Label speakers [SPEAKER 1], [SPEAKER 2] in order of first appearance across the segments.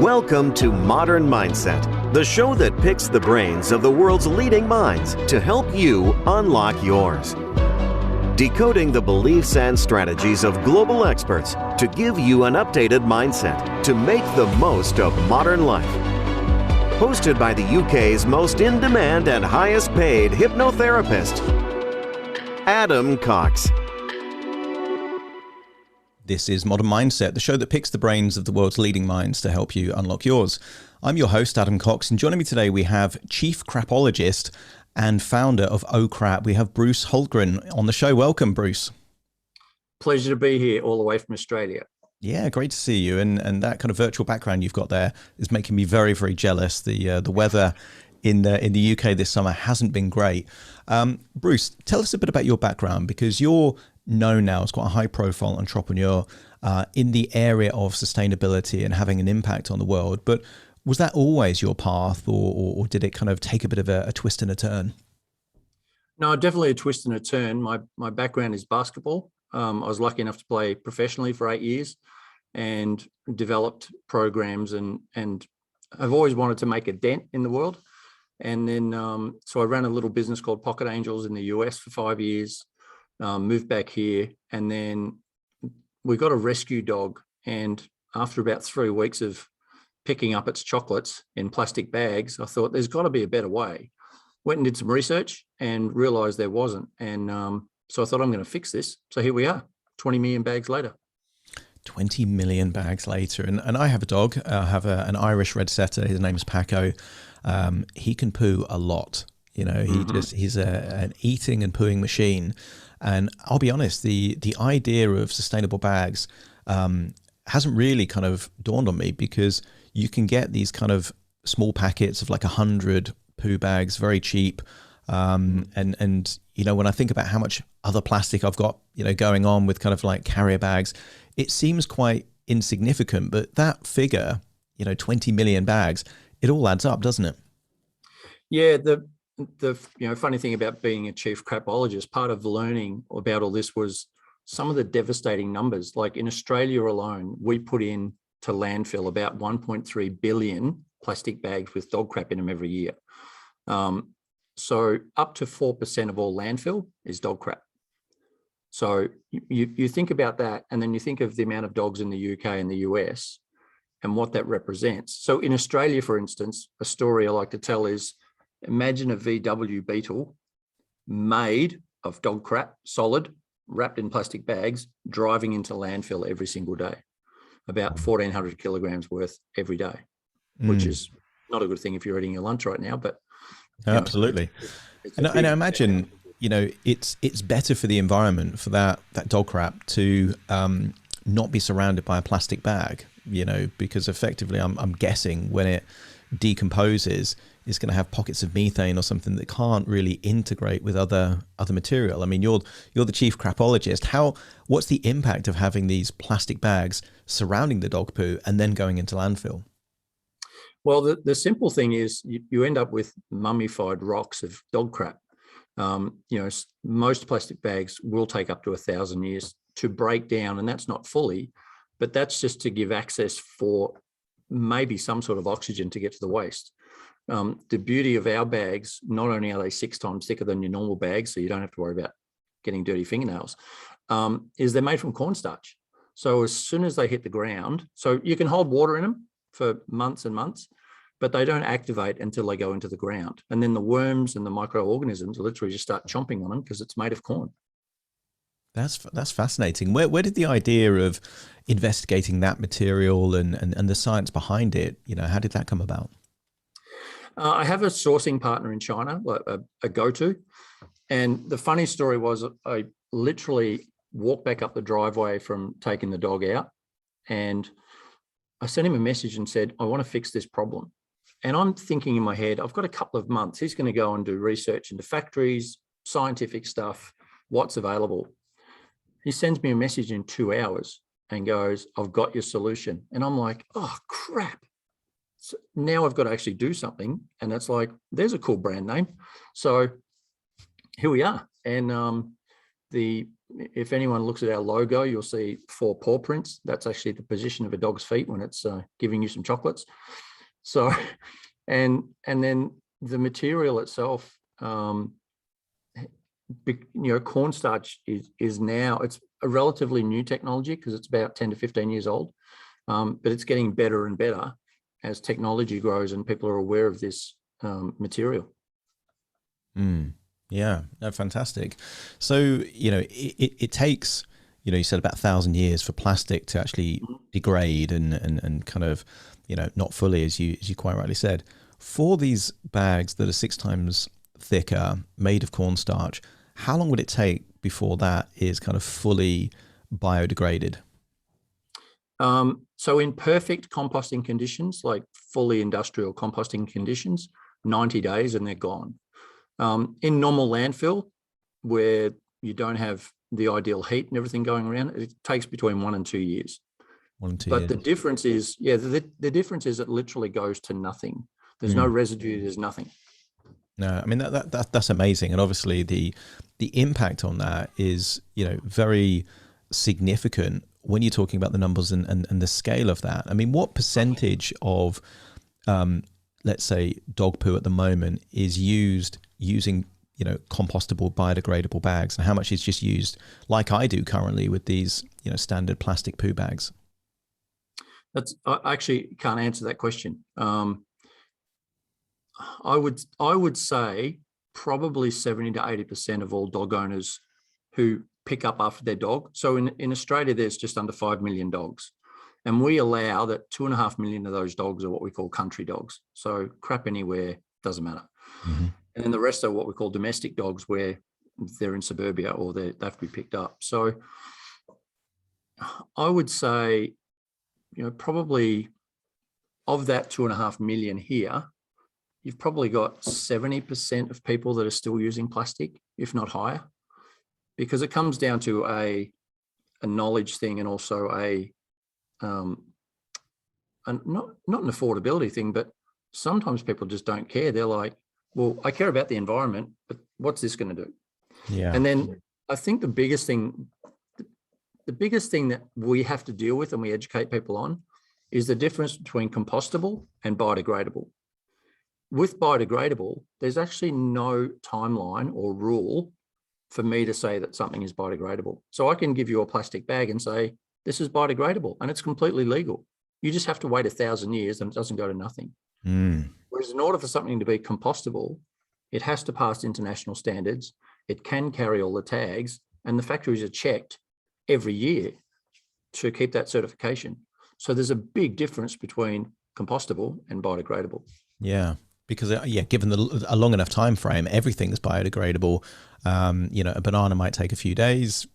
[SPEAKER 1] Welcome to Modern Mindset, the show that picks the brains of the world's leading minds to help you unlock yours. Decoding the beliefs and strategies of global experts to give you an updated mindset to make the most of modern life. Hosted by the UK's most in-demand and highest-paid hypnotherapist, Adam Cox.
[SPEAKER 2] This is Modern Mindset, the show that picks the brains of the world's leading minds to help you unlock yours. I'm your host, Adam Cox, and joining me today we have Chief Crapologist and founder of Oh Crap. We have Bruce Hultgren on the show. Welcome, Bruce.
[SPEAKER 3] Pleasure to be here all the way from Australia.
[SPEAKER 2] Yeah, great to see you. And that kind of virtual background you've got there is making me very, very jealous. The weather in the UK this summer hasn't been great. Bruce, tell us a bit about your background, because you're known now as quite a high-profile entrepreneur in the area of sustainability and having an impact on the world. But was that always your path, or did it kind of take a bit of a twist and a turn?
[SPEAKER 3] No, definitely a twist and a turn. My background is basketball. I was lucky enough to play professionally for 8 years and developed programs, and I've always wanted to make a dent in the world. And then, so I ran a little business called Pocket Angels in the US for 5 years, moved back here, and then we got a rescue dog. And after about 3 weeks of picking up its chocolates in plastic bags, I thought there's got to be a better way. Went and did some research and realized there wasn't. And so I thought, I'm going to fix this. So here we are, 20 million bags later.
[SPEAKER 2] 20 million bags later. And I have a dog. I have an Irish red setter. His name's Paco. He can poo a lot. You know, he's an eating and pooing machine. And I'll be honest, the idea of sustainable bags hasn't really kind of dawned on me, because you can get these kind of small packets of like 100 poo bags, very cheap. And you know, when I think about how much other plastic I've got, you know, going on with kind of like carrier bags, it seems quite insignificant. But that figure, you know, 20 million bags, it all adds up, doesn't it?
[SPEAKER 3] Yeah, the funny thing about being a chief crapologist, part of learning about all this was some of the devastating numbers. Like in Australia alone, we put in to landfill about 1.3 billion plastic bags with dog crap in them every year. So up to 4% of all landfill is dog crap. So you think about that, and then you think of the amount of dogs in the UK and the US and what that represents. So in Australia, for instance, a story I like to tell is, imagine a VW Beetle made of dog crap, solid, wrapped in plastic bags, driving into landfill every single day, about 1,400 kilograms worth every day, which is not a good thing if you're eating your lunch right now, but
[SPEAKER 2] absolutely. And I imagine, you know, it's better for the environment for that dog crap to not be surrounded by a plastic bag, you know, because effectively I'm guessing when it decomposes, it's going to have pockets of methane or something that can't really integrate with other material. I mean, you're the chief crapologist. What's the impact of having these plastic bags surrounding the dog poo and then going into landfill?
[SPEAKER 3] Well, the simple thing is you end up with mummified rocks of dog crap. You know, most plastic bags will take up to 1,000 years to break down, and that's not fully, but that's just to give access for maybe some sort of oxygen to get to the waste. The beauty of our bags, not only are they 6 times thicker than your normal bags, so you don't have to worry about getting dirty fingernails, is they're made from cornstarch. So as soon as they hit the ground, so you can hold water in them for months and months, but they don't activate until they go into the ground. And then the worms and the microorganisms literally just start chomping on them because it's made of corn.
[SPEAKER 2] That's fascinating. Where did the idea of investigating that material and the science behind it, you know, how did that come about?
[SPEAKER 3] I have a sourcing partner in China, a go-to. And the funny story was I literally walked back up the driveway from taking the dog out, and I sent him a message and said, I want to fix this problem. And I'm thinking in my head, I've got a couple of months. He's going to go and do research into factories, scientific stuff, what's available. He sends me a message in 2 hours and goes, I've got your solution. And I'm like, oh, crap. So now I've got to actually do something. And it's like, there's a cool brand name. So here we are. And if anyone looks at our logo, you'll see 4 paw prints. That's actually the position of a dog's feet when it's giving you some chocolates. So, and then the material itself, cornstarch is now, it's a relatively new technology because it's about 10 to 15 years old, but it's getting better and better as technology grows and people are aware of this material.
[SPEAKER 2] Yeah, no, fantastic. So, it takes, you said about 1,000 years for plastic to actually degrade and kind of, not fully, as you quite rightly said. For these bags that are 6 times thicker, made of cornstarch, how long would it take before that is kind of fully biodegraded?
[SPEAKER 3] So in perfect composting conditions, like fully industrial composting conditions, 90 days and they're gone. In normal landfill, where you don't have the ideal heat and everything going around, it takes between 1 and 2 years.
[SPEAKER 2] 1 and 2
[SPEAKER 3] but
[SPEAKER 2] years.
[SPEAKER 3] the difference is, the difference is it literally goes to nothing. There's no residue, there's nothing.
[SPEAKER 2] No, I mean, that's amazing. And obviously the impact on that is, very significant when you're talking about the numbers and the scale of that. I mean, what percentage of, let's say, dog poo at the moment is using, compostable, biodegradable bags, and how much is just used like I do currently with these, standard plastic poo bags?
[SPEAKER 3] I actually can't answer that question. I would say probably 70 to 80% of all dog owners who pick up after their dog. So in Australia, there's just under 5 million dogs. And we allow that 2.5 million of those dogs are what we call country dogs. So crap anywhere, doesn't matter.
[SPEAKER 2] Mm-hmm.
[SPEAKER 3] And then the rest are what we call domestic dogs, where they're in suburbia or they have to be picked up. So I would say, probably of that 2.5 million here, you've probably got 70% of people that are still using plastic, if not higher, because it comes down to a knowledge thing and also not an affordability thing, but sometimes people just don't care. They're like, well, I care about the environment, but what's this going to do?
[SPEAKER 2] Yeah.
[SPEAKER 3] And then I think the biggest thing that we have to deal with and we educate people on is the difference between compostable and biodegradable. With biodegradable, there's actually no timeline or rule for me to say that something is biodegradable. So I can give you a plastic bag and say, this is biodegradable, and it's completely legal. You just have to wait 1,000 years and it doesn't go to nothing. Whereas in order for something to be compostable, it has to pass international standards. It can carry all the tags, and the factories are checked every year to keep that certification. So there's a big difference between compostable and biodegradable.
[SPEAKER 2] Yeah. Because given a long enough time frame, everything's biodegradable. A banana might take a few days,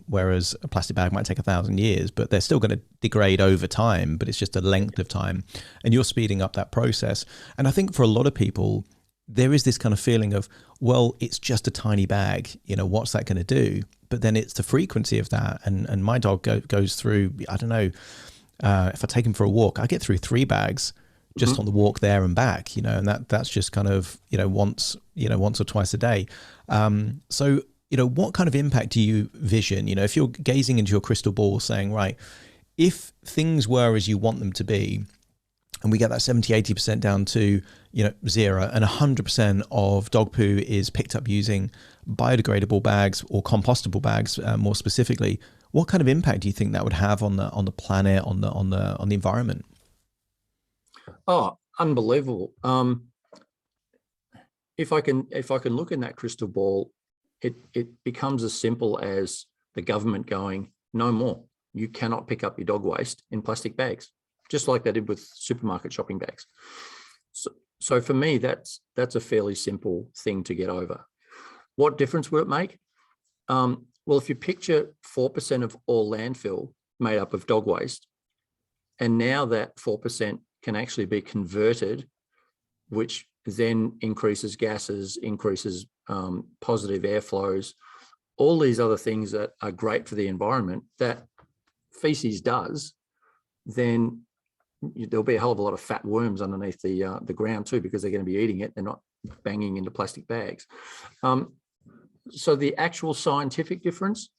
[SPEAKER 2] whereas a plastic bag might take 1,000 years, but they're still going to degrade over time, but it's just a length of time, and you're speeding up that process. And I think for a lot of people, there is this kind of feeling of, well, it's just a tiny bag, what's that going to do? But then it's the frequency of that. And my dog goes through, I don't know, if I take him for a walk, I get through 3 bags just on the walk there and back, and that's just kind of, once or twice a day. So, what kind of impact do you vision, if you're gazing into your crystal ball saying, right, if things were as you want them to be, and we get that 70, 80% down to, 0, and 100% of dog poo is picked up using biodegradable bags or compostable bags, more specifically, what kind of impact do you think that would have on the planet, on the environment?
[SPEAKER 3] Oh, unbelievable. If I can look in that crystal ball, it becomes as simple as the government going, no more. You cannot pick up your dog waste in plastic bags, just like they did with supermarket shopping bags. So for me, that's a fairly simple thing to get over. What difference will it make? Well, if you picture 4% of all landfill made up of dog waste, and now that 4% can actually be converted, which then increases gases, increases positive airflows, all these other things that are great for the environment that feces does, then there'll be a hell of a lot of fat worms underneath the ground too, because they're going to be eating it. They're not banging into plastic bags. So the actual scientific difference,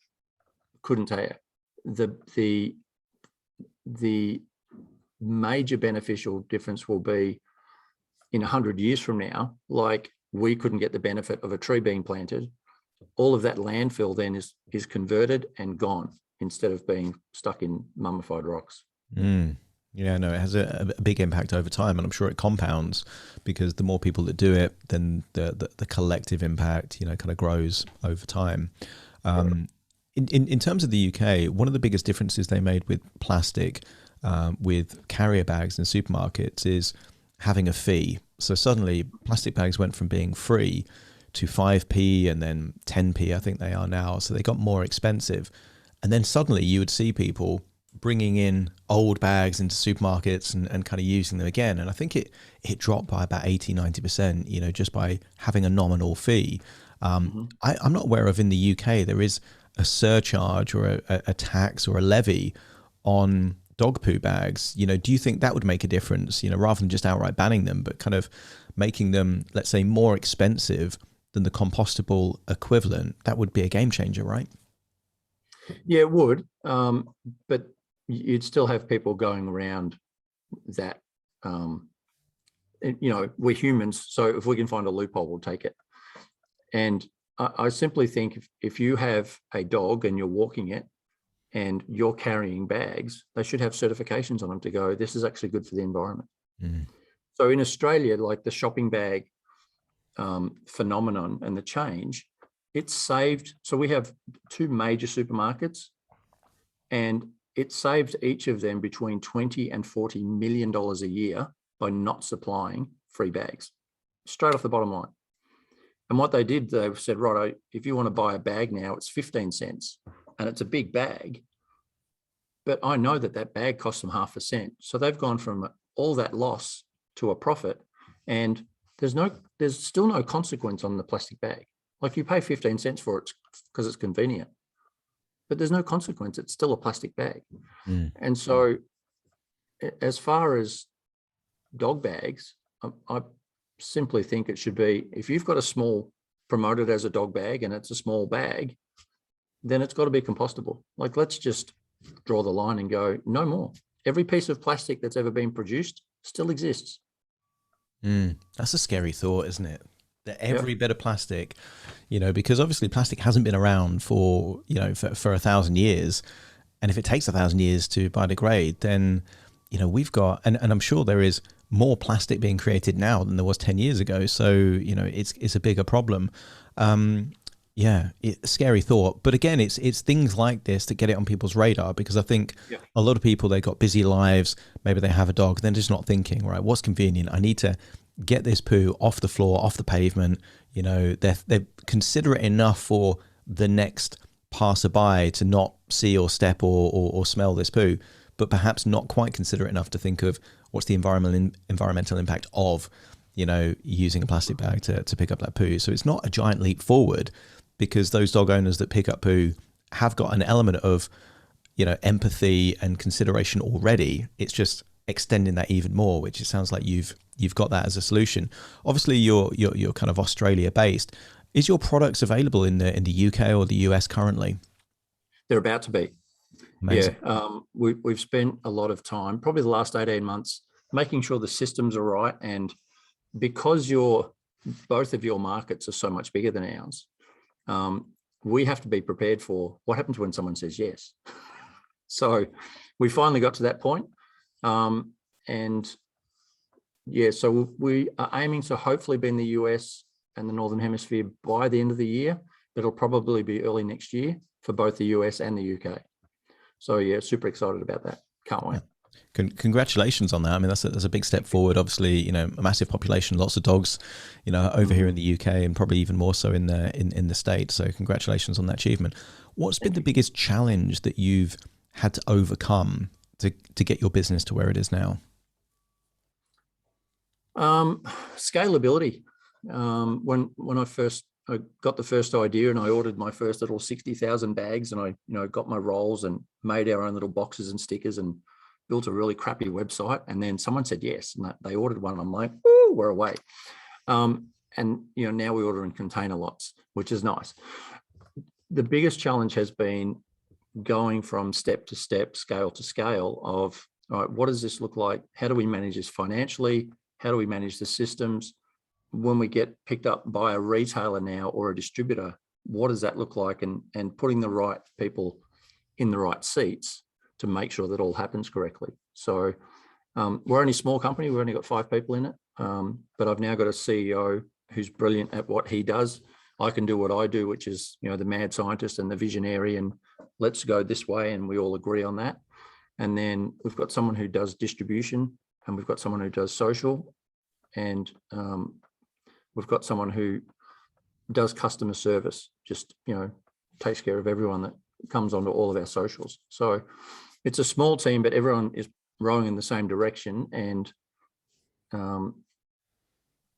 [SPEAKER 3] couldn't tell you. The major beneficial difference will be in 100 years from now, like we couldn't get the benefit of a tree being planted. All of that landfill then is converted and gone instead of being stuck in mummified rocks.
[SPEAKER 2] Yeah, no, it has a big impact over time, and I'm sure it compounds because the more people that do it, then the collective impact, kind of grows over time. In terms of the UK, one of the biggest differences they made with plastic, with carrier bags in supermarkets, is having a fee. So suddenly plastic bags went from being free to 5p and then 10p, I think they are now. So they got more expensive. And then suddenly you would see people bringing in old bags into supermarkets and kind of using them again. And I think it dropped by about 80-90%, just by having a nominal fee. I'm not aware of in the UK, there is a surcharge or a tax or a levy on dog poo bags. Do you think that would make a difference, rather than just outright banning them, but kind of making them, let's say, more expensive than the compostable equivalent? That would be a game changer, right?
[SPEAKER 3] Yeah, it would. But you'd still have people going around that, we're humans. So if we can find a loophole, we'll take it. And I simply think if you have a dog and you're walking it and you're carrying bags, they should have certifications on them to go, this is actually good for the environment. So in Australia, like the shopping bag phenomenon and the change, it's saved. So we have 2 major supermarkets, and it saved each of them between $20 and $40 million a year by not supplying free bags, straight off the bottom line. And what they did, they said, right, if you want to buy a bag now, it's 15 cents and it's a big bag, but I know that bag costs them half a cent. So they've gone from all that loss to a profit, and there's still no consequence on the plastic bag. Like you pay 15 cents for it because it's convenient, but there's no consequence. It's still a plastic bag. And so as far as dog bags, I simply think it should be, if you've got a small, promoted as a dog bag and it's a small bag, then it's got to be compostable. Like, let's just draw the line and go, no more. Every piece of plastic that's ever been produced still exists.
[SPEAKER 2] That's a scary thought, isn't it? That every bit of plastic, because obviously plastic hasn't been around for 1,000 years. And if it takes 1,000 years to biodegrade, then, we've got, and I'm sure there is more plastic being created now than there was 10 years ago. So, it's a bigger problem. It's a scary thought. But again, it's things like this that get it on people's radar, because I think a lot of people, they got busy lives. Maybe they have a dog. They're just not thinking, right, what's convenient? I need to get this poo off the floor, off the pavement. They're considerate enough for the next passerby to not see or step or smell this poo, but perhaps not quite considerate enough to think of what's the environmental impact of, using a plastic bag to pick up that poo. So it's not a giant leap forward, because those dog owners that pick up poo have got an element of, empathy and consideration already. It's just extending that even more, which it sounds like you've got that as a solution. Obviously, you're kind of Australia based. Is your products available in the UK or the US currently?
[SPEAKER 3] They're about to be.
[SPEAKER 2] Amazing.
[SPEAKER 3] Yeah, we've spent a lot of time, probably the last 18 months, making sure the systems are right. And because both of your markets are so much bigger than ours, we have to be prepared for what happens when someone says yes. So we finally got to that point. So we are aiming to hopefully be in the US and the Northern Hemisphere by the end of the year, but it'll probably be early next year for both the US and the UK. So yeah, super excited about that. Can't wait.
[SPEAKER 2] Congratulations on that. I mean, that's a big step forward. Obviously, a massive population, lots of dogs, over here in the UK, and probably even more so in the States. So congratulations on that achievement. What's been the biggest challenge that you've had to overcome to get your business to where it is now?
[SPEAKER 3] Scalability. When I got the first idea and I ordered my first little 60,000 bags, and I got my rolls and made our own little boxes and stickers and built a really crappy website. And then someone said yes, and they ordered one. And I'm like, ooh, we're away. and now we order in container lots, which is nice. The biggest challenge has been going from step to step, scale to scale of, all right, what does this look like? How do we manage this financially? How do we manage the systems? When we get picked up by a retailer now or a distributor, what does that look like? And putting the right people in the right seats to make sure that all happens correctly. So we're only a small company. We've only got 5 people in it. But I've now got a CEO who's brilliant at what he does. I can do what I do, which is, the mad scientist and the visionary, and let's go this way. And we all agree on that. And then we've got someone who does distribution, and we've got someone who does social, and we've got someone who does customer service, just, takes care of everyone that comes onto all of our socials. So it's a small team, but everyone is rowing in the same direction. And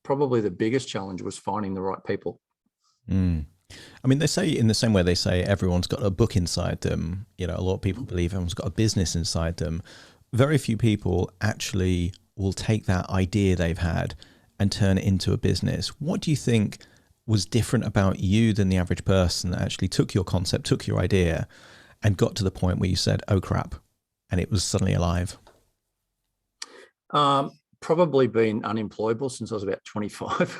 [SPEAKER 3] probably the biggest challenge was finding the right people.
[SPEAKER 2] Mm. I mean, they say, in the same way they say everyone's got a book inside them, a lot of people believe everyone's got a business inside them. Very few people actually will take that idea they've had and turn it into a business. What do you think was different about you than the average person that actually took your concept, took your idea, and got to the point where you said, oh crap, and it was suddenly alive?
[SPEAKER 3] Probably been unemployable since I was about 25.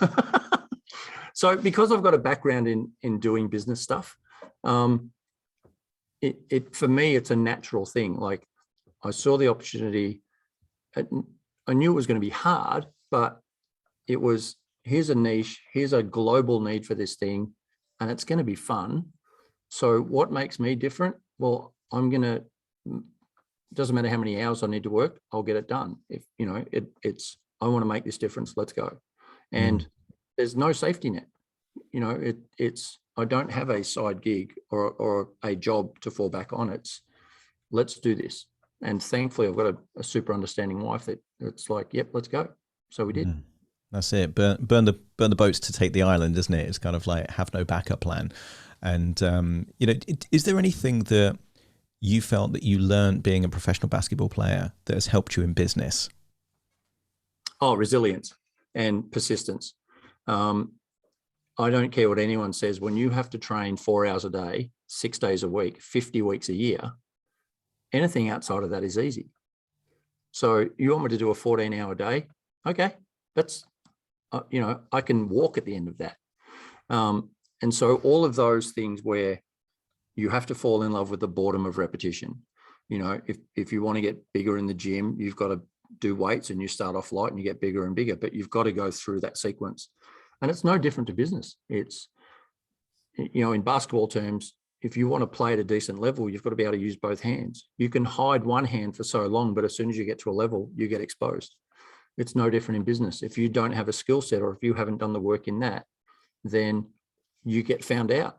[SPEAKER 3] So because I've got a background in doing business stuff, for me, it's a natural thing. Like, I saw the opportunity. I knew it was going to be hard, but it was, here's a niche, here's a global need for this thing, and it's going to be fun. So what makes me different? Well, doesn't matter how many hours I need to work, I'll get it done. If I want to make this difference, let's go. And there's no safety net. I don't have a side gig or a job to fall back on. It's, let's do this. And thankfully I've got a super understanding wife that it's like, yep, let's go. So we did.
[SPEAKER 2] That's it. Burn the boats to take the island, isn't it? It's kind of like have no backup plan. And, is there anything that you felt that you learned being a professional basketball player that has helped you in business?
[SPEAKER 3] Oh, resilience and persistence. I don't care what anyone says. When you have to train 4 hours a day, 6 days a week, 50 weeks a year, anything outside of that is easy. So you want me to do a 14-hour day? Okay, that's, I can walk at the end of that. And so all of those things where you have to fall in love with the boredom of repetition. If you want to get bigger in the gym, you've got to do weights, and you start off light and you get bigger and bigger, but you've got to go through that sequence. And it's no different to business. It's, in basketball terms, if you want to play at a decent level, you've got to be able to use both hands. You can hide one hand for so long, but as soon as you get to a level, you get exposed. It's no different in business. If you don't have a skill set, or if you haven't done the work in that, then you get found out.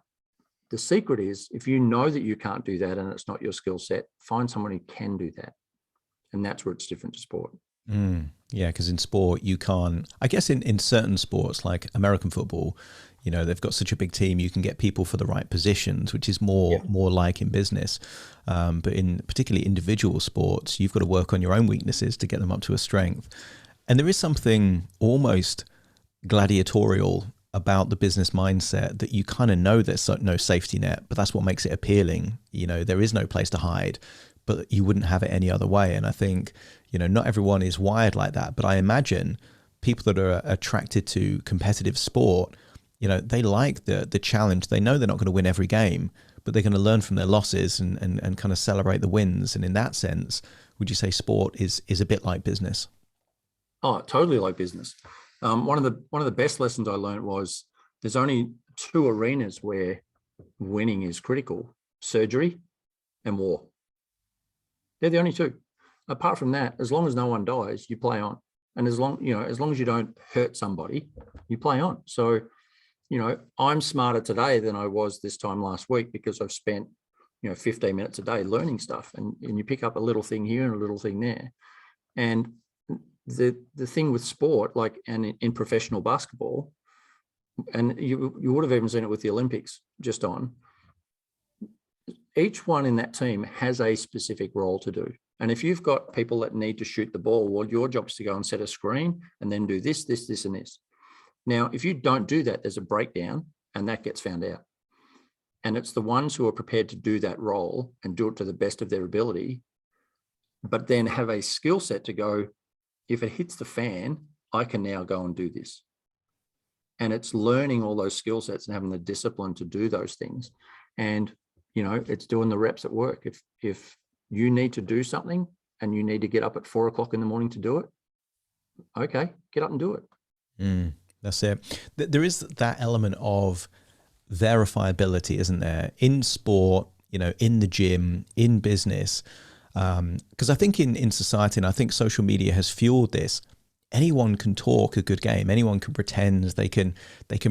[SPEAKER 3] The secret is, if you know that you can't do that and it's not your skill set, find someone who can do that. And that's where it's different to sport.
[SPEAKER 2] Yeah, because in sport, you can't, I guess in certain sports like American football, they've got such a big team, you can get people for the right positions, which is more like in business. But in particularly individual sports, you've got to work on your own weaknesses to get them up to a strength. And there is something almost gladiatorial about the business mindset that you kind of know there's no safety net, but that's what makes it appealing. There is no place to hide, but you wouldn't have it any other way. And I think, not everyone is wired like that, but I imagine people that are attracted to competitive sport, they like the challenge. They know they're not going to win every game, but they're going to learn from their losses and kind of celebrate the wins. And in that sense, would you say sport is a bit like business?
[SPEAKER 3] Oh, totally like business. One of the best lessons I learned was there's only 2 arenas where winning is critical: surgery and war. They're the only 2. Apart from that, as long as no one dies, you play on. And as long as you don't hurt somebody, you play on. So, I'm smarter today than I was this time last week because I've spent, 15 minutes a day learning stuff, and you pick up a little thing here and a little thing there. And the thing with sport, and in professional basketball, and you would have even seen it with the Olympics just on, each one in that team has a specific role to do. And if you've got people that need to shoot the ball, well, your job is to go and set a screen and then do this, this, this, and this. Now, if you don't do that, there's a breakdown and that gets found out. And it's the ones who are prepared to do that role and do it to the best of their ability, but then have a skill set to go, if it hits the fan, I can now go and do this. And it's learning all those skill sets and having the discipline to do those things. And, you know, it's doing the reps at work. If you need to do something and you need to get up at 4 o'clock in the morning to do it, okay, get up and do it.
[SPEAKER 2] That's it. There is that element of verifiability, isn't there? In sport, you know, in the gym, in business, because I think in society, and I think social media has fueled this, anyone can talk a good game. Anyone can pretend, they can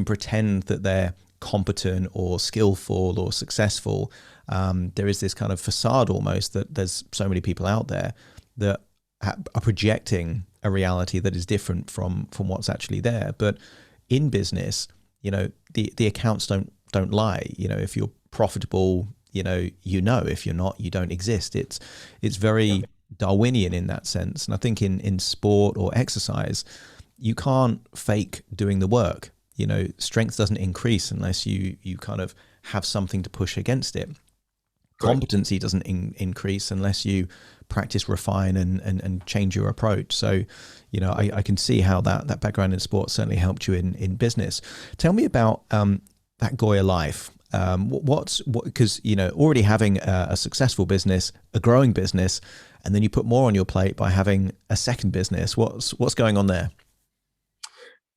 [SPEAKER 2] pretend that they're competent or skillful or successful. There is this kind of facade almost that there's so many people out there that are projecting a reality that is different from what's actually there. But in business, you know, the accounts don't lie. You know, if you're profitable, you know, if you're not, you don't exist. It's very Darwinian in that sense. And I think in sport or exercise, you can't fake doing the work. You know, strength doesn't increase unless you kind of have something to push against it. Competency doesn't increase unless you practice, refine, and change your approach. So, you know, I can see how that background in sport certainly helped you in business. Tell me about that GOYA Life. Because, you know, already having a successful business, a growing business, and then you put more on your plate by having a second business. What's going on there?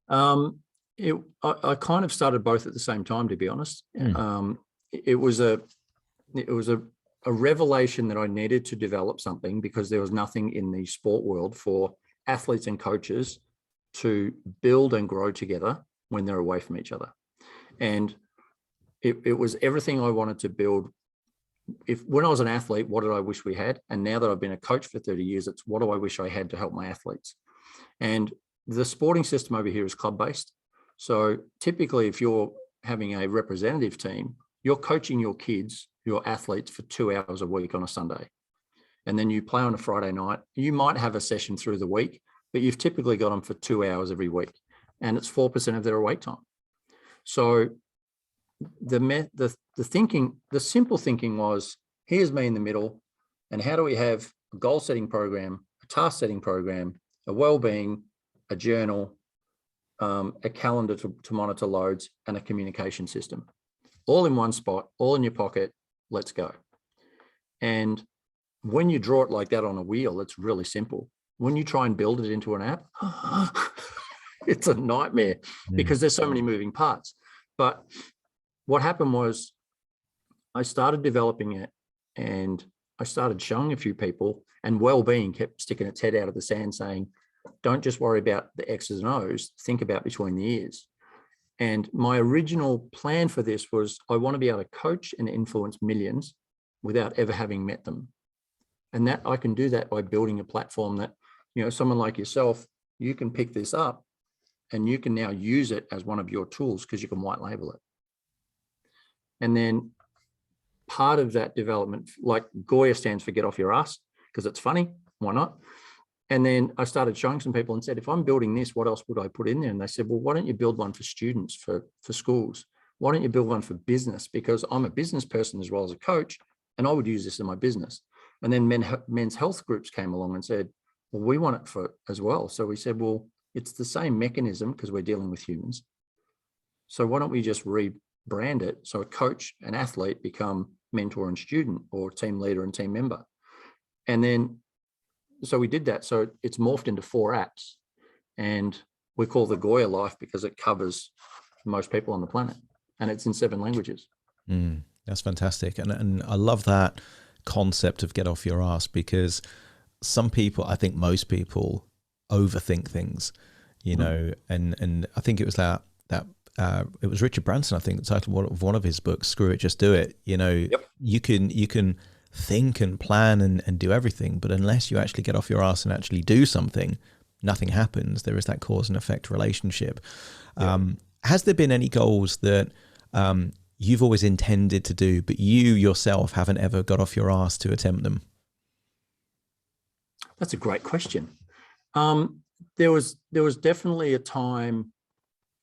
[SPEAKER 3] I kind of started both at the same time, to be honest. It was a revelation that I needed to develop something because there was nothing in the sport world for athletes and coaches to build and grow together when they're away from each other. And it was everything I wanted to build. When I was an athlete, what did I wish we had? And now that I've been a coach for 30 years, it's what do I wish I had to help my athletes? And the sporting system over here is club-based. So typically, if you're having a representative team, you're coaching your kids, your athletes, for 2 hours a week on a Sunday. And then you play on a Friday night. You might have a session through the week, but you've typically got them for 2 hours every week. And it's 4% of their away time. So the simple thinking was, here's me in the middle, and how do we have a goal setting program, a task setting program, a well-being, a journal, a calendar to monitor loads, and a communication system, all in one spot, all in your pocket. Let's go. And when you draw it like that on a wheel, it's really simple. When you try and build it into an app, it's a nightmare because there's so many moving parts. But what happened was I started developing it and I started showing a few people, and well-being kept sticking its head out of the sand saying, don't just worry about the X's and O's, think about between the ears. And my original plan for this was I want to be able to coach and influence millions without ever having met them. And that I can do that by building a platform that, you know, someone like yourself, you can pick this up and you can now use it as one of your tools because you can white label it. And then part of that development, like GOYA stands for get off your ass because it's funny, why not? And then I started showing some people and said, if I'm building this, what else would I put in there? And they said, well, why don't you build one for students, for schools? Why don't you build one for business? Because I'm a business person as well as a coach, and I would use this in my business. And then men's health groups came along and said, well, we want it for as well. So we said, well, it's the same mechanism because we're dealing with humans. So why don't we just rebrand it so a coach and athlete become mentor and student, or team leader and team member? And then so we did that. So it's morphed into 4 apps, and we call the GOYA Life because it covers most people on the planet, and it's in 7 languages.
[SPEAKER 2] That's fantastic. And I love that concept of get off your ass, because some people, I think most people, overthink things, you know, and I think it was that it was Richard Branson, I think, the title of one of his books, Screw It, Just Do It. You know, you can think and plan and do everything, but unless you actually get off your ass and actually do something, nothing happens. There is that cause and effect relationship. Has there been any goals that you've always intended to do, but you yourself haven't ever got off your ass to attempt them?
[SPEAKER 3] That's a great question. There was definitely a time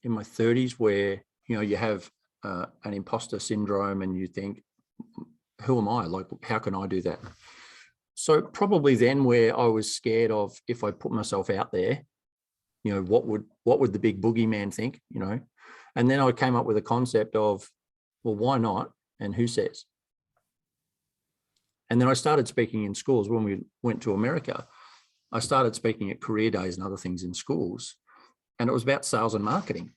[SPEAKER 3] in my 30s where, you know, you have an imposter syndrome and you think, who am I? Like, how can I do that? So probably then where I was scared of, if I put myself out there, you know, what would the big boogeyman think, you know? And then I came up with a concept of, well, why not? And who says? And then I started speaking in schools. When we went to America, I started speaking at career days and other things in schools. And it was about sales and marketing.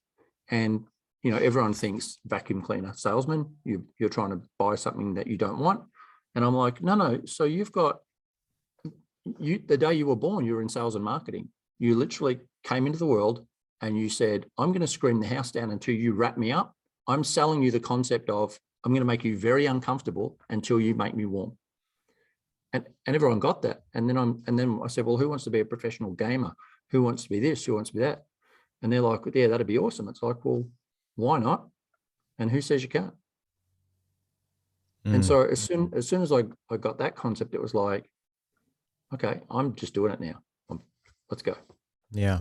[SPEAKER 3] And, you know, everyone thinks vacuum cleaner salesman, you're trying to buy something that you don't want. And I'm like, no. So you've got, the day you were born, you were in sales and marketing. You literally came into the world and you said, I'm going to scream the house down until you wrap me up. I'm selling you the concept of, I'm going to make you very uncomfortable until you make me warm. And everyone got that. And then I said, well, who wants to be a professional gamer? Who wants to be this? Who wants to be that? And they're like, yeah, that'd be awesome. It's like, well, why not? And who says you can't? And so as soon as I got that concept, it was like, okay, I'm just doing it now. Let's go.
[SPEAKER 2] Yeah.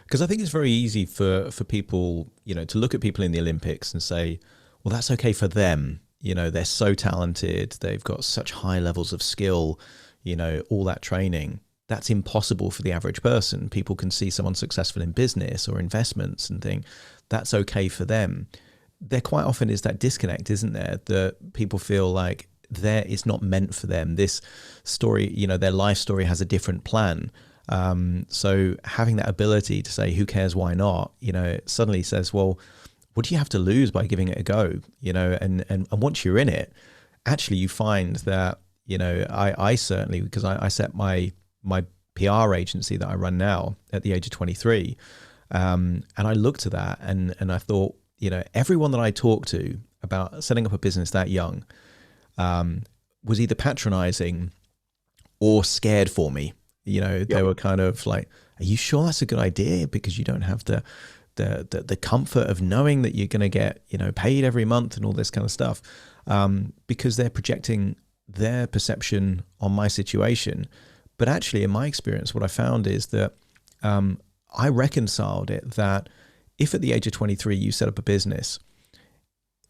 [SPEAKER 2] Because I think it's very easy for people, you know, to look at people in the Olympics and say, well, that's okay for them. You know, they're so talented. They've got such high levels of skill, you know, all that training. That's impossible for the average person. People can see someone successful in business or investments and think that's okay for them. There quite often is that disconnect, isn't there? That people feel like it's not meant for them. This story, you know, their life story has a different plan. So having that ability to say, who cares, why not? You know, it suddenly says, well, what do you have to lose by giving it a go? You know, and once you're in it, actually you find that, you know, I certainly, because I set my PR agency that I run now at the age of 23. And I looked at that and I thought, you know, everyone that I talked to about setting up a business that young was either patronizing or scared for me. You know, they were kind of like, are you sure that's a good idea? Because you don't have the comfort of knowing that you're going to get, you know, paid every month and all this kind of stuff, because they're projecting their perception on my situation. But actually, in my experience, what I found is that I reconciled it that if at the age of 23 you set up a business,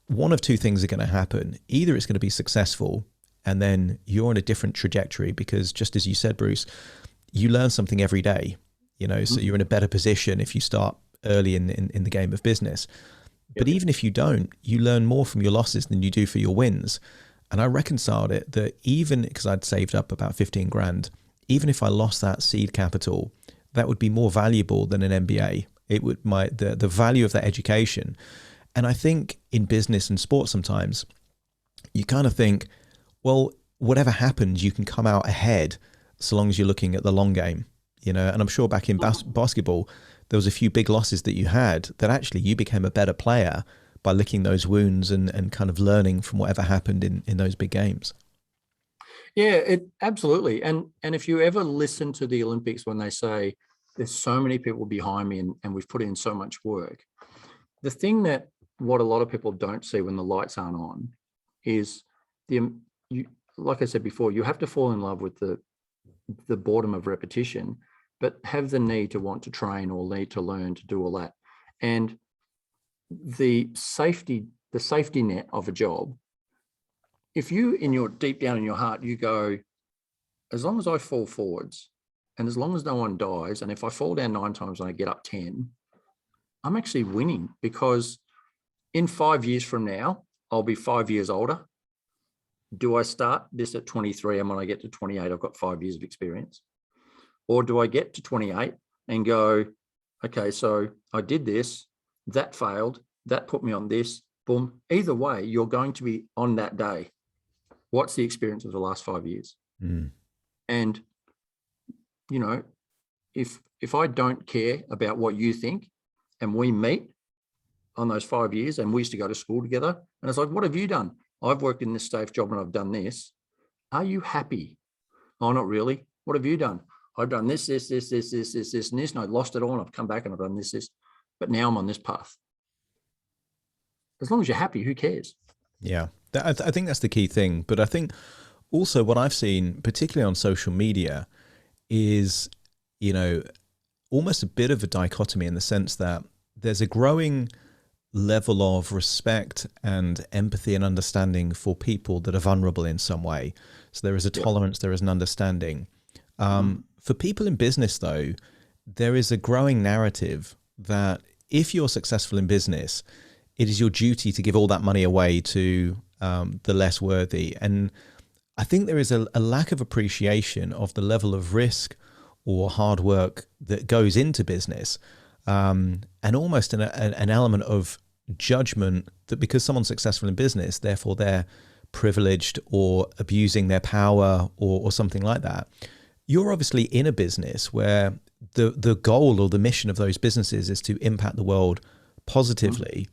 [SPEAKER 2] one of two things are going to happen. Either it's going to be successful and then you're on a different trajectory because, just as you said, Bruce, you learn something every day, you know, so you're in a better position if you start early in the game of business. But even if you don't, you learn more from your losses than you do for your wins. And I reconciled it that even because I'd saved up about 15 grand, even if I lost that seed capital, that would be more valuable than an MBA. It would the value of that education. And I think in business and sports sometimes you kind of think, well, whatever happens, you can come out ahead so long as you're looking at the long game, you know. And I'm sure back in basketball, there was a few big losses that you had that actually you became a better player by licking those wounds and kind of learning from whatever happened in those big games.
[SPEAKER 3] Yeah, absolutely. And if you ever listen to the Olympics when they say there's so many people behind me and we've put in so much work, the thing that what a lot of people don't see when the lights aren't on is like I said before, you have to fall in love with the boredom of repetition, but have the need to want to train or need to learn to do all that. And the safety net of a job, if you deep down in your heart, you go, as long as I fall forwards and as long as no one dies, and if I fall down 9 times and I get up 10, I'm actually winning, because in 5 years from now, I'll be 5 years older. Do I start this at 23 and when I get to 28, I've got 5 years of experience? Or do I get to 28 and go, okay, so I did this, that failed, that put me on this, boom. Either way, you're going to be on that day. What's the experience of the last 5 years? And, you know, if I don't care about what you think and we meet on those 5 years and we used to go to school together and it's like, what have you done? I've worked in this safe job and I've done this. Are you happy? Oh, not really. What have you done? I've done this, and this, and I lost it all and I've come back and I've done this, but now I'm on this path. As long as you're happy, who cares?
[SPEAKER 2] Yeah, I think that's the key thing. But I think also what I've seen, particularly on social media, is, you know, almost a bit of a dichotomy in the sense that there's a growing level of respect and empathy and understanding for people that are vulnerable in some way. So there is a tolerance, there is an understanding. For people in business, though, there is a growing narrative that if you're successful in business, it is your duty to give all that money away to the less worthy. And I think there is a lack of appreciation of the level of risk or hard work that goes into business, and almost an element of judgment that because someone's successful in business, therefore they're privileged or abusing their power or something like that. You're obviously in a business where the goal or the mission of those businesses is to impact the world positively.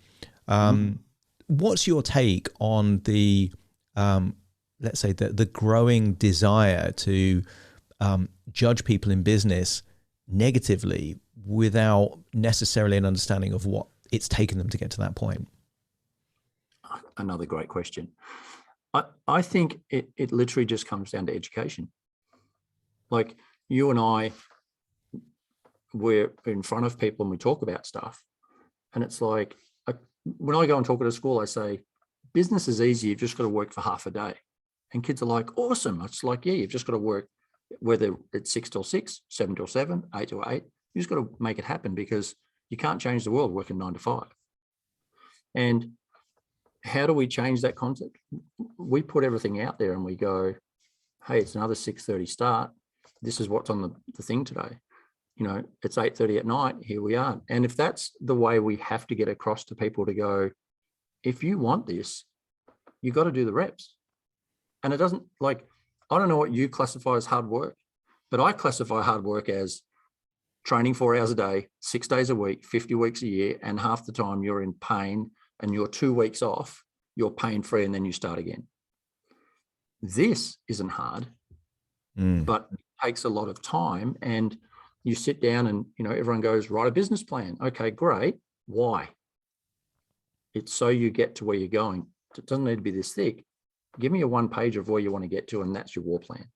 [SPEAKER 2] What's your take on the, let's say, the growing desire to judge people in business negatively without necessarily an understanding of what it's taken them to get to that point?
[SPEAKER 3] Another great question. I think it literally just comes down to education. Like you and I, we're in front of people and we talk about stuff. And it's like, when I go and talk at a school, I say, business is easy. You've just got to work for half a day. And kids are like, awesome. It's like, yeah, you've just got to work, whether it's 6 till 6, 7 till 7, 8 till 8. You just got to make it happen because you can't change the world working 9 to 5. And how do we change that concept? We put everything out there and we go, hey, it's another 6:30 start. This is what's on the thing today. You know, it's 8:30 at night. Here we are. And if that's the way we have to get across to people to go, if you want this, you got to do the reps. And it doesn't, like, I don't know what you classify as hard work, but I classify hard work as training 4 hours a day, 6 days a week, 50 weeks a year, and half the time you're in pain and you're 2 weeks off, you're pain free, and then you start again. This isn't hard, but it takes a lot of time. And you sit down and, you know, everyone goes, write a business plan. Okay, great. Why? It's so you get to where you're going. It doesn't need to be this thick. Give me a 1 page of where you want to get to, and that's your war plan.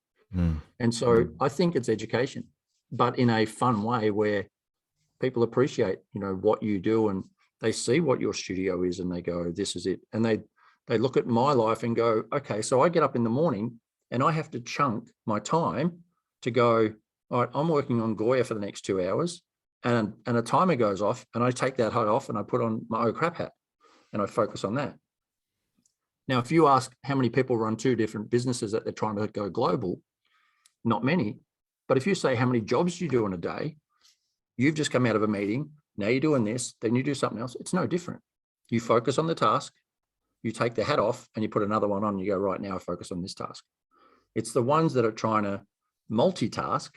[SPEAKER 3] And so I think it's education, but in a fun way where people appreciate, you know, what you do, and they see what your studio is and they go, this is it. And they look at my life and go, okay, so I get up in the morning and I have to chunk my time to go, all right, I'm working on GOYA for the next 2 hours, and a timer goes off, and I take that hat off and I put on my oh crap hat and I focus on that. Now, if you ask how many people run 2 different businesses that they're trying to go global, not many. But if you say how many jobs you do in a day, you've just come out of a meeting, now you're doing this, then you do something else, it's no different. You focus on the task, you take the hat off and you put another one on, you go, right, now I focus on this task. It's the ones that are trying to multitask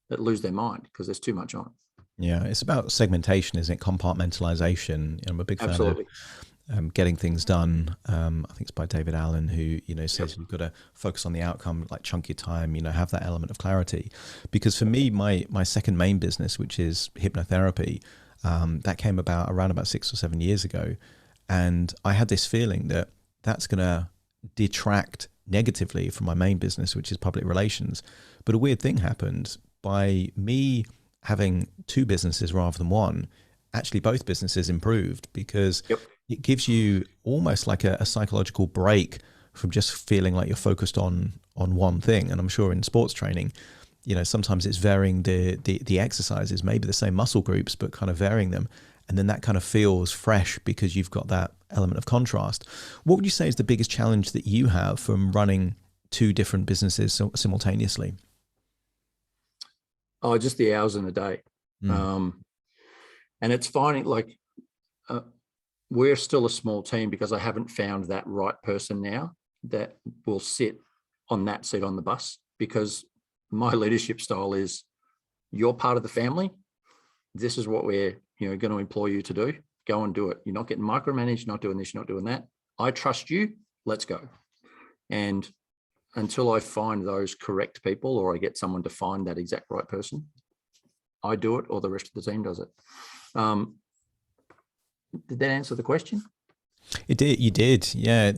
[SPEAKER 3] that lose their mind because there's too much on.
[SPEAKER 2] Yeah, it's about segmentation, isn't it? Compartmentalization. I'm a big fan
[SPEAKER 3] Absolutely.
[SPEAKER 2] of getting things done. I think it's by David Allen, who, you know, says you've got to focus on the outcome, like chunk your time, you know, have that element of clarity. Because for me, my second main business, which is hypnotherapy, that came about around about 6 or 7 years ago. And I had this feeling that that's going to detract negatively from my main business, which is public relations. But a weird thing happened. By me having 2 businesses rather than 1, actually both businesses improved, because it gives you almost like a psychological break from just feeling like you're focused on one thing. And I'm sure in sports training, you know, sometimes it's varying the exercises, maybe the same muscle groups, but kind of varying them. And then that kind of feels fresh because you've got that element of contrast. What would you say is the biggest challenge that you have from running 2 different businesses simultaneously?
[SPEAKER 3] Oh, just the hours in a day. And it's finding, like, we're still a small team because I haven't found that right person now that will sit on that seat on the bus, because my leadership style is, you're part of the family. This is what we're, you know, going to employ you to do. Go and do it. You're not getting micromanaged, not doing this, you're not doing that. I trust you. Let's go. And until I find those correct people, or I get someone to find that exact right person, I do it, or the rest of the team does it. Did that answer the question?
[SPEAKER 2] It did. You did. Yeah.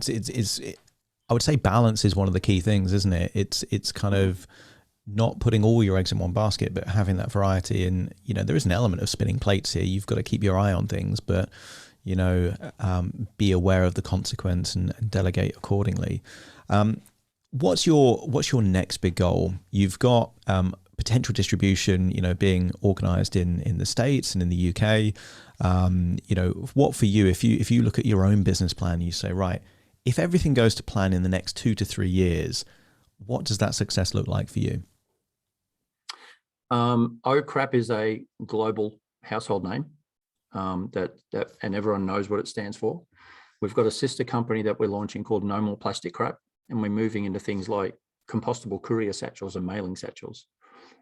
[SPEAKER 2] I would say balance is one of the key things, isn't it? It's kind of not putting all your eggs in one basket, but having that variety. And, you know, there is an element of spinning plates here. You've got to keep your eye on things, but, you know, be aware of the consequence and delegate accordingly. What's your next big goal? You've got potential distribution, you know, being organized in the States and in the UK. You know, what for you, if you look at your own business plan, you say, right, if everything goes to plan in the next 2 to 3 years, what does that success look like for you?
[SPEAKER 3] OCRAP is a global household name that and everyone knows what it stands for. We've got a sister company that we're launching called No More Plastic Crap, and we're moving into things like compostable courier satchels and mailing satchels,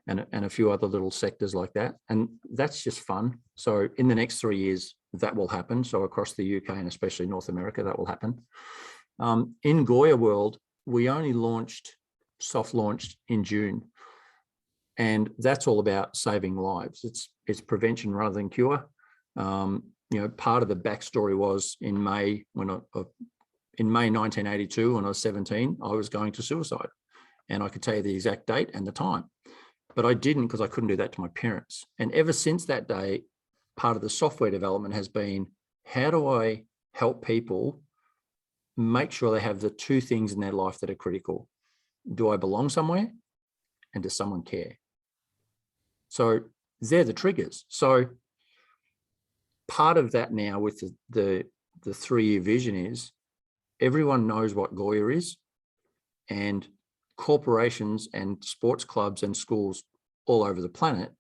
[SPEAKER 3] and a few other little sectors like that. And that's just fun. So in the next 3 years, that will happen. So across the UK and especially North America, that will happen. In GOYA world, we only soft launched in June. And that's all about saving lives. It's prevention rather than cure. You know, part of the backstory was in May 1982, when I was 17, I was going to suicide, and I could tell you the exact date and the time, but I didn't because I couldn't do that to my parents. And ever since that day, part of the software development has been, how do I help people make sure they have the two things in their life that are critical? Do I belong somewhere? And does someone care? So they're the triggers. So part of that now with the 3-year vision is everyone knows what GOYA is, and corporations and sports clubs and schools all over the planet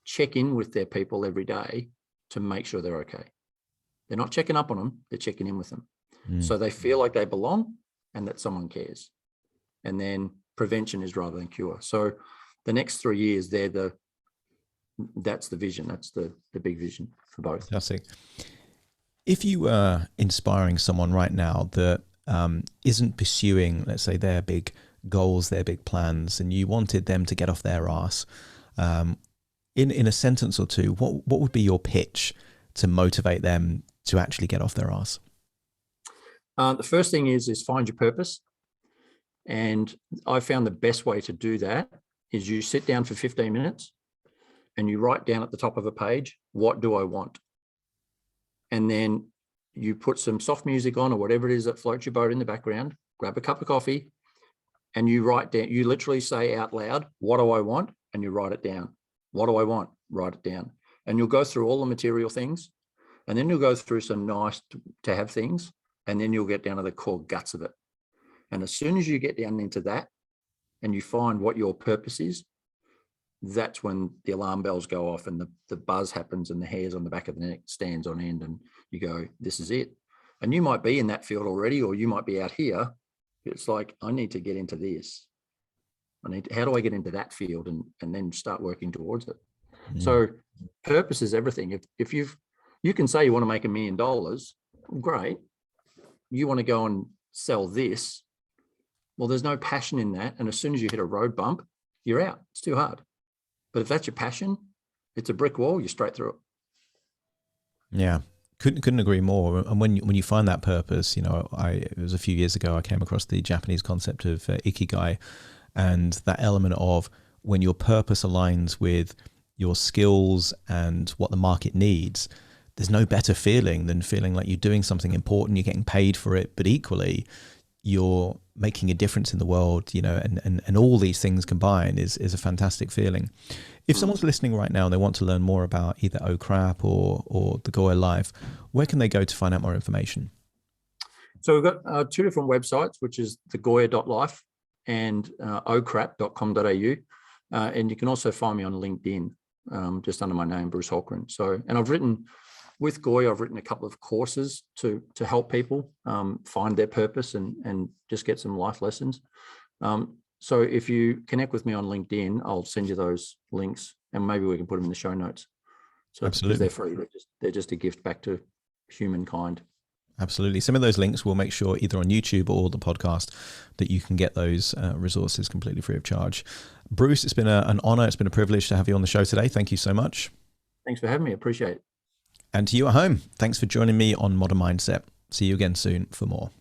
[SPEAKER 3] check in with their people every day to make sure they're okay. They're not checking up on them, they're checking in with them. So they feel like they belong and that someone cares. And then prevention is rather than cure. So the next 3 years, that's the vision. That's the big vision for both.
[SPEAKER 2] Fantastic. If you were inspiring someone right now that isn't pursuing, let's say, their big goals, their big plans, and you wanted them to get off their arse, in a sentence or two, what would be your pitch to motivate them to actually get off their arse?
[SPEAKER 3] The first thing is find your purpose. And I found the best way to do that is you sit down for 15 minutes and you write down at the top of a page, what do I want? And then you put some soft music on or whatever it is that floats your boat in the background, grab a cup of coffee, and you write down, you literally say out loud, what do I want? And you write it down. What do I want? Write it down. And you'll go through all the material things, and then you'll go through some nice to have things, and then you'll get down to the core guts of it. And as soon as you get down into that and you find what your purpose is, that's when the alarm bells go off and the buzz happens and the hairs on the back of the neck stands on end, and you go, this is it. And you might be in that field already, or you might be out here. It's like, I need to get into this. How do I get into that field, and then start working towards it? So purpose is everything. If you can say you want to make $1 million, great. You want to go and sell this. Well, there's no passion in that. And as soon as you hit a road bump, you're out. It's too hard. But if that's your passion, it's a brick wall, you're straight through it.
[SPEAKER 2] Yeah, couldn't agree more. And when you find that purpose, you know, it was a few years ago, I came across the Japanese concept of ikigai, and that element of when your purpose aligns with your skills and what the market needs, there's no better feeling than feeling like you're doing something important, you're getting paid for it, but equally you're making a difference in the world, you know, and all these things combined is a fantastic feeling. If someone's listening right now and they want to learn more about either OCRAP or the GOYA Life, where can they go to find out more information?
[SPEAKER 3] So we've got 2 different websites, which is the GOYA.life and ocrap.com.au. And you can also find me on LinkedIn, just under my name, Bruce Hultgren. So, and I've written a couple of courses to help people find their purpose and just get some life lessons. So if you connect with me on LinkedIn, I'll send you those links, and maybe we can put them in the show notes. So absolutely, they're free. They're just a gift back to humankind.
[SPEAKER 2] Absolutely. Some of those links we'll make sure either on YouTube or the podcast that you can get those resources completely free of charge. Bruce, it's been an honor. It's been a privilege to have you on the show today. Thank you so much.
[SPEAKER 3] Thanks for having me. Appreciate it.
[SPEAKER 2] And to you at home, thanks for joining me on Modern Mindset. See you again soon for more.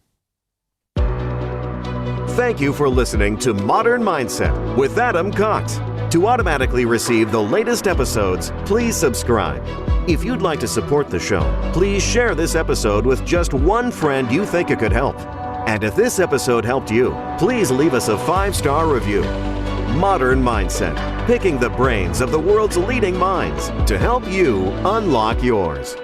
[SPEAKER 1] Thank you for listening to Modern Mindset with Adam Cox. To automatically receive the latest episodes, please subscribe. If you'd like to support the show, please share this episode with just one friend you think it could help. And if this episode helped you, please leave us a 5-star review. Modern Mindset, picking the brains of the world's leading minds to help you unlock yours.